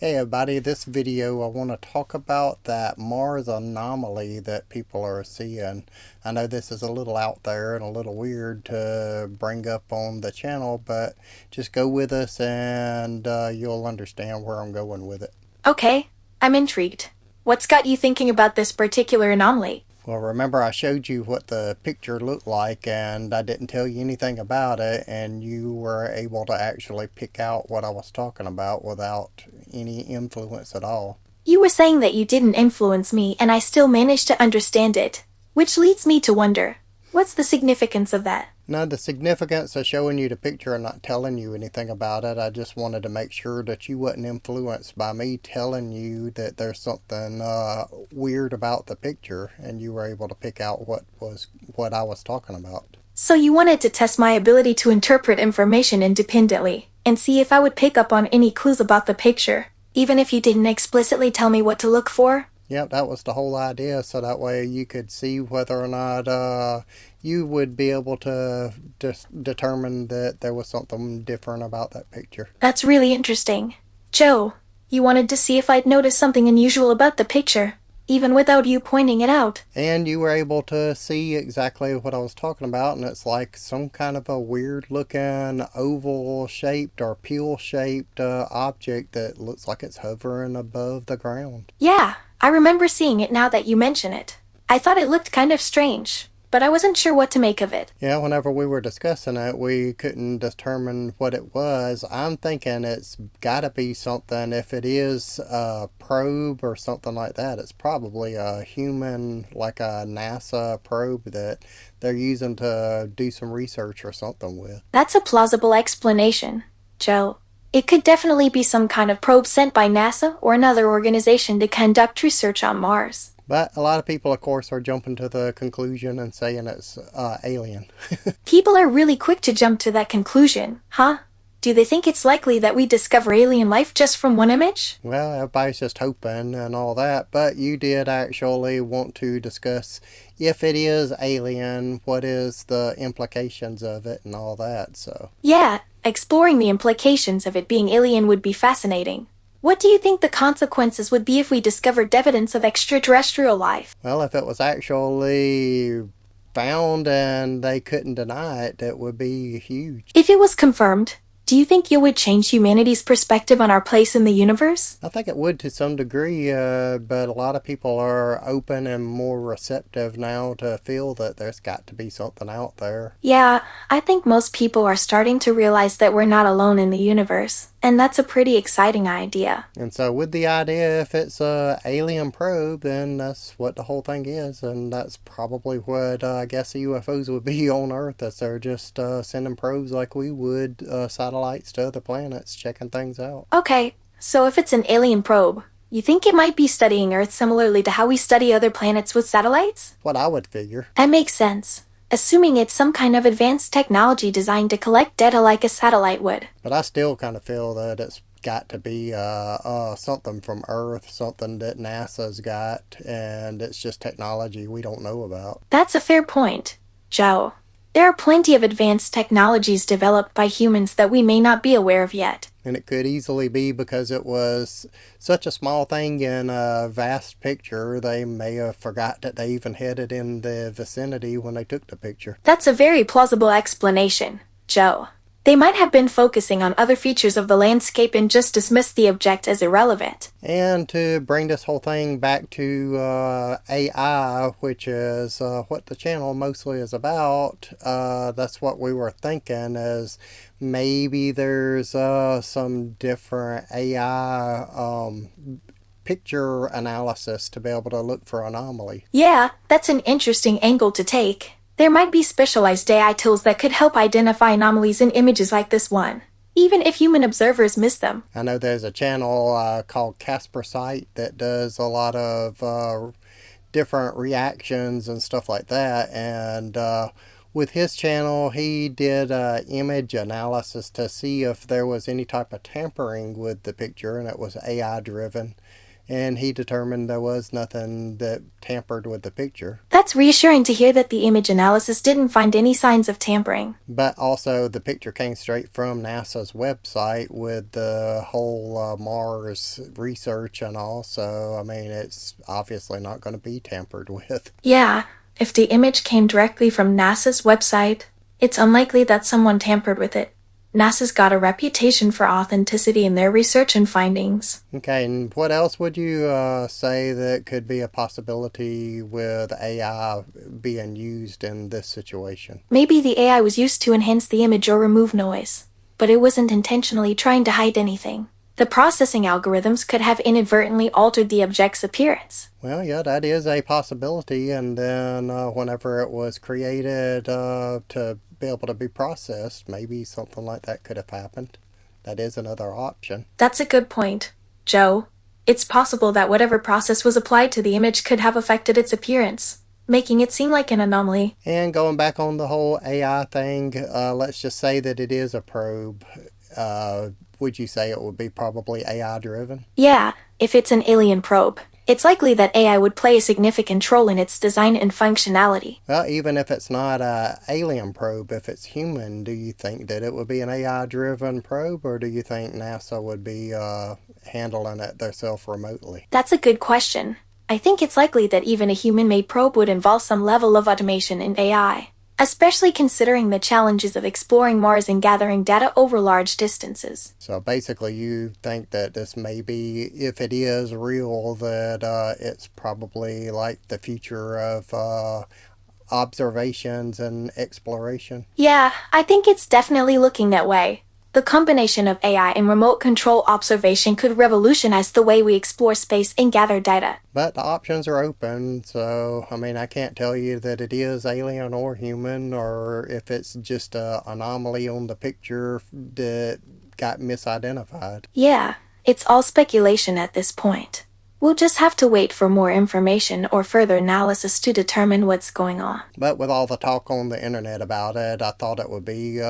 Hey everybody, this video I want to talk about that Mars anomaly that people are seeing. I know this is a little out there and a little weird to bring up on the channel, but just go with us and you'll understand where I'm going with it. Okay, I'm intrigued. What's got you thinking about this particular anomaly? Well, remember I showed you what the picture looked like and I didn't tell you anything about it, and you were able to actually pick out what I was talking about without any influence at all. You were saying that you didn't influence me and I still managed to understand it, which leads me to wonder, what's the significance of that? Now, the significance of showing you the picture and not telling you anything about it, I just wanted to make sure that you wasn't influenced by me telling you that there's something weird about the picture, and you were able to pick out what I was talking about. So you wanted to test my ability to interpret information independently, and see if I would pick up on any clues about the picture, even if you didn't explicitly tell me what to look for? Yep, that was the whole idea, so that way you could see whether or not you would be able to just determine that there was something different about that picture. That's really interesting. Joe, you wanted to see if I'd noticed something unusual about the picture, even without you pointing it out. And you were able to see exactly what I was talking about, and it's like some kind of a weird looking oval shaped or peel shaped object that looks like it's hovering above the ground. Yeah, I remember seeing it now that you mention it. I thought it looked kind of strange, but I wasn't sure what to make of it. Yeah, whenever we were discussing it, we couldn't determine what it was. I'm thinking it's got to be something. If it is a probe or something like that, it's probably a human, like a NASA probe that they're using to do some research or something with. That's a plausible explanation, Joe. It could definitely be some kind of probe sent by NASA or another organization to conduct research on Mars. But a lot of people, of course, are jumping to the conclusion and saying it's alien. People are really quick to jump to that conclusion, huh? Do they think it's likely that we discover alien life just from one image? Well, everybody's just hoping and all that, but you did actually want to discuss if it is alien, what is the implications of it and all that, so. Yeah, exploring the implications of it being alien would be fascinating. What do you think the consequences would be if we discovered evidence of extraterrestrial life? Well, if it was actually found and they couldn't deny it, it would be huge. If it was confirmed, do you think it would change humanity's perspective on our place in the universe? I think it would to some degree, but a lot of people are open and more receptive now to feel that there's got to be something out there. Yeah, I think most people are starting to realize that we're not alone in the universe, and that's a pretty exciting idea. And so with the idea, if it's a alien probe, then that's what the whole thing is, and that's probably what I guess the UFOs would be on Earth, as they're just sending probes like we would, satellites to other planets, checking things out. Okay, so if it's an alien probe, you think it might be studying Earth similarly to how we study other planets with satellites? What I would figure. That makes sense, assuming it's some kind of advanced technology designed to collect data like a satellite would. But I still kind of feel that it's got to be something from Earth, something that NASA's got, and it's just technology we don't know about. That's a fair point, Joe. There are plenty of advanced technologies developed by humans that we may not be aware of yet. And it could easily be because it was such a small thing in a vast picture, they may have forgot that they even had it in the vicinity when they took the picture. That's a very plausible explanation, Joe. They might have been focusing on other features of the landscape and just dismissed the object as irrelevant. And to bring this whole thing back to AI, which is what the channel mostly is about, that's what we were thinking, is maybe there's some different AI picture analysis to be able to look for anomaly. Yeah, that's an interesting angle to take. There might be specialized AI tools that could help identify anomalies in images like this one, even if human observers miss them. I know there's a channel called CasperSight that does a lot of different reactions and stuff like that, and with his channel he did image analysis to see if there was any type of tampering with the picture, and it was AI driven. and he determined there was nothing that tampered with the picture. That's reassuring to hear that the image analysis didn't find any signs of tampering. But also, the picture came straight from NASA's website with the whole Mars research and all, so I mean, it's obviously not going to be tampered with. Yeah, if the image came directly from NASA's website, it's unlikely that someone tampered with it. NASA's got a reputation for authenticity in their research and findings. Okay, and what else would you say that could be a possibility with AI being used in this situation? Maybe the AI was used to enhance the image or remove noise, but it wasn't intentionally trying to hide anything. The processing algorithms could have inadvertently altered the object's appearance. Well, yeah, that is a possibility, and then whenever it was created to be able to be processed, maybe something like that could have happened. That is another option. That's a good point, Joe. It's possible that whatever process was applied to the image could have affected its appearance, making it seem like an anomaly. And going back on the whole AI thing, let's just say that it is a probe. Would you say it would be probably AI driven? Yeah, if it's an alien probe, it's likely that AI would play a significant role in its design and functionality. Well, even if it's not an alien probe, if it's human, do you think that it would be an AI driven probe, or do you think NASA would be handling it themselves remotely? That's a good question. I think it's likely that even a human-made probe would involve some level of automation in AI, especially considering the challenges of exploring Mars and gathering data over large distances. So basically, you think that this may be, if it is real, that it's probably like the future of observations and exploration. Yeah, I think it's definitely looking that way. The combination of AI and remote control observation could revolutionize the way we explore space and gather data. But the options are open, so I mean, I can't tell you that it is alien or human, or if it's just an anomaly on the picture that got misidentified. Yeah, it's all speculation at this point. We'll just have to wait for more information or further analysis to determine what's going on. But with all the talk on the internet about it, I thought it would be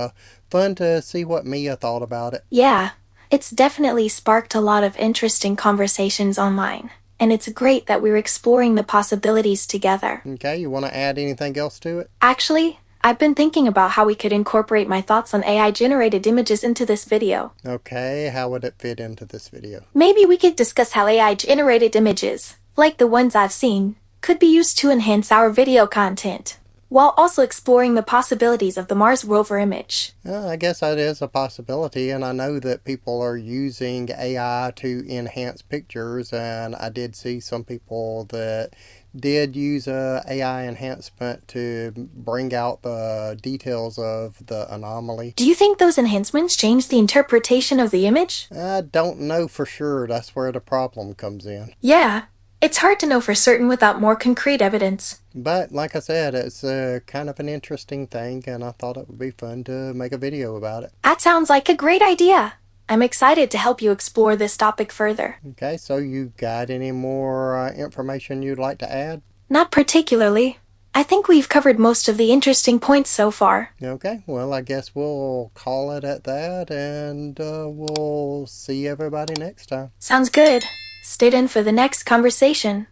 fun to see what Mia thought about it. Yeah, it's definitely sparked a lot of interesting conversations online, and it's great that we're exploring the possibilities together. Okay, you want to add anything else to it? Actually, I've been thinking about how we could incorporate my thoughts on AI-generated images into this video. Okay, how would it fit into this video? Maybe we could discuss how AI-generated images, like the ones I've seen, could be used to enhance our video content, while also exploring the possibilities of the Mars rover image. I guess that is a possibility, and I know that people are using AI to enhance pictures, and I did see some people that did use AI enhancement to bring out the details of the anomaly. Do you think those enhancements change the interpretation of the image? I don't know for sure. That's where the problem comes in. Yeah, it's hard to know for certain without more concrete evidence. But like I said, it's kind of an interesting thing, and I thought it would be fun to make a video about it. That sounds like a great idea. I'm excited to help you explore this topic further. Okay, so you got any more information you'd like to add? Not particularly. I think we've covered most of the interesting points so far. Okay, well, I guess we'll call it at that, and we'll see everybody next time. Sounds good. Stay tuned for the next conversation.